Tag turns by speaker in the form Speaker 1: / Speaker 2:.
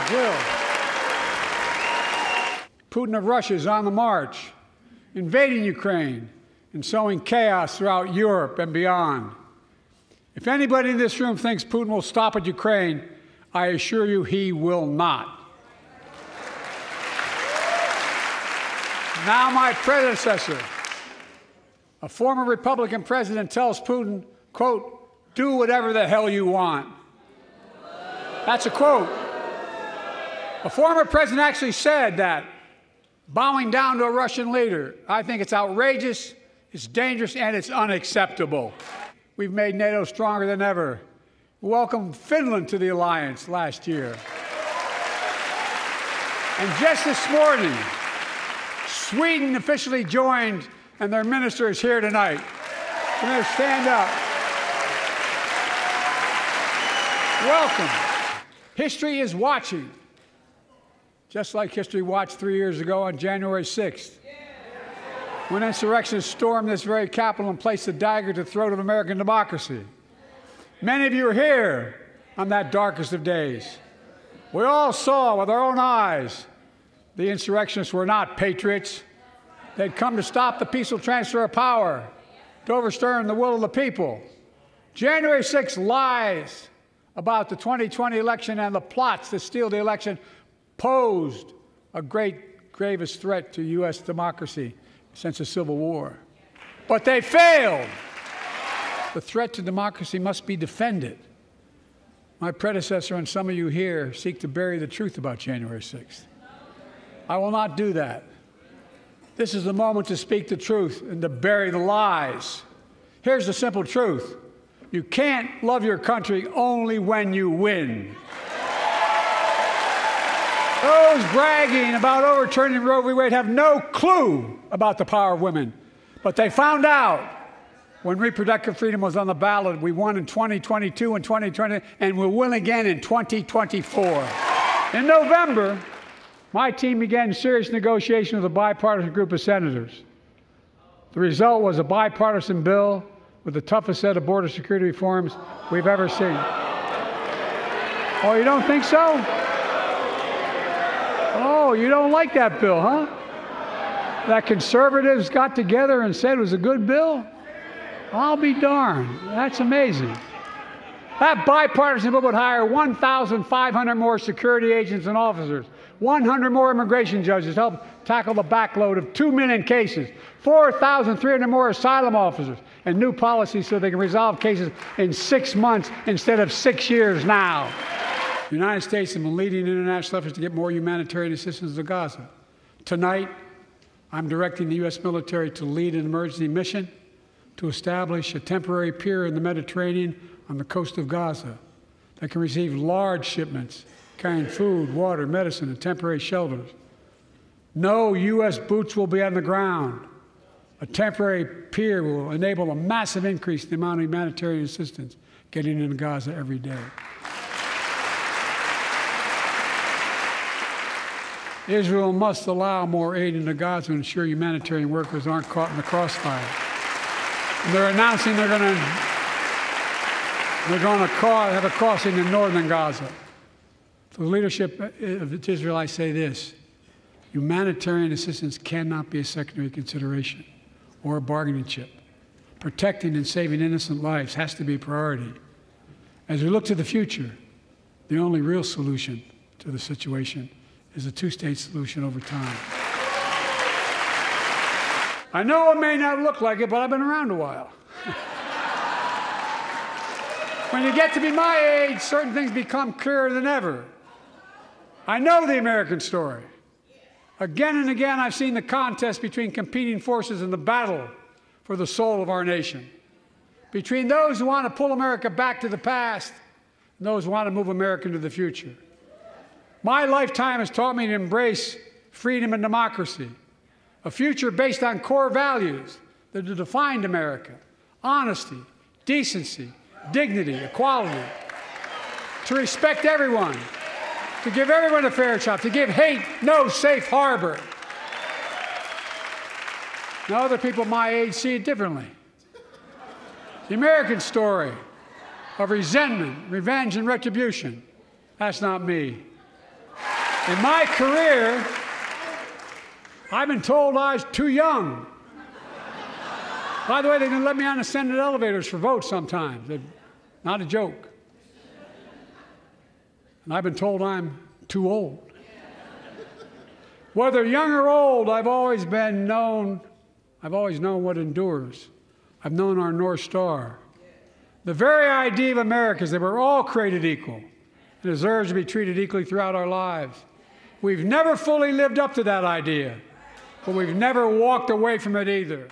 Speaker 1: Jill. Putin of Russia is on the march, invading Ukraine and sowing chaos throughout Europe and beyond. If anybody in this room thinks Putin will stop at Ukraine, I assure you he will not. Now my predecessor, a former Republican president, tells Putin, quote, "Do whatever the hell you want." That's a quote. A former president actually said that, bowing down to a Russian leader. I think it's outrageous, it's dangerous, and it's unacceptable. We've made NATO stronger than ever. We welcomed Finland to the alliance last year. And just this morning, Sweden officially joined, and their minister is here tonight. We're going to stand up. Welcome. History is watching, just like history watched 3 years ago on January 6th, when insurrectionists stormed this very Capitol and placed a dagger to the throat of American democracy. Many of you were here on that darkest of days. We all saw with our own eyes the insurrectionists were not patriots. They'd come to stop the peaceful transfer of power, to overturn the will of the people. January 6th lies about the 2020 election and the plots to steal the election posed a gravest threat to U.S. democracy since the Civil War. But they failed. The threat to democracy must be defended. My predecessor and some of you here seek to bury the truth about January 6th. I will not do that. This is the moment to speak the truth and to bury the lies. Here's the simple truth. You can't love your country only when you win. Those bragging about overturning Roe v. Wade have no clue about the power of women. But they found out when reproductive freedom was on the ballot. We won in 2022 and 2020, and we'll win again in 2024. In November, my team began serious negotiation with a bipartisan group of senators. The result was a bipartisan bill with the toughest set of border security reforms we've ever seen. Oh, you don't think so? Oh, you don't like that bill, huh? That conservatives got together and said it was a good bill? I'll be darned. That's amazing. That bipartisan bill would hire 1,500 more security agents and officers, 100 more immigration judges to help tackle the backload of 2 million cases, 4,300 more asylum officers, and new policies so they can resolve cases in 6 months instead of 6 years now. The United States has been leading international efforts to get more humanitarian assistance to Gaza. Tonight, I'm directing the U.S. military to lead an emergency mission to establish a temporary pier in the Mediterranean on the coast of Gaza that can receive large shipments carrying food, water, medicine, and temporary shelters. No U.S. boots will be on the ground. A temporary pier will enable a massive increase in the amount of humanitarian assistance getting into Gaza every day. Israel must allow more aid into Gaza to ensure humanitarian workers aren't caught in the crossfire. And they're announcing they're going to have a crossing in northern Gaza. For the leadership of Israel, I say this: humanitarian assistance cannot be a secondary consideration or a bargaining chip. Protecting and saving innocent lives has to be a priority. As we look to the future, the only real solution to the situation is a two-state solution over time. I know it may not look like it, but I've been around a while. When you get to be my age, certain things become clearer than ever. I know the American story. Again and again, I've seen the contest between competing forces in the battle for the soul of our nation, between those who want to pull America back to the past and those who want to move America into the future. My lifetime has taught me to embrace freedom and democracy, a future based on core values that have defined America: honesty, decency, dignity, equality, to respect everyone, to give everyone a fair shot, to give hate no safe harbor. Now, other people my age see it differently. The American story of resentment, revenge, and retribution, that's not me. In my career, I've been told I was too young. By the way, they didn't let me on the Senate elevators for votes sometimes. Not a joke. And I've been told I'm too old. Whether young or old, I've always known what endures. I've known our North Star. The very idea of America is that we're all created equal and deserves to be treated equally throughout our lives. We've never fully lived up to that idea, but we've never walked away from it either.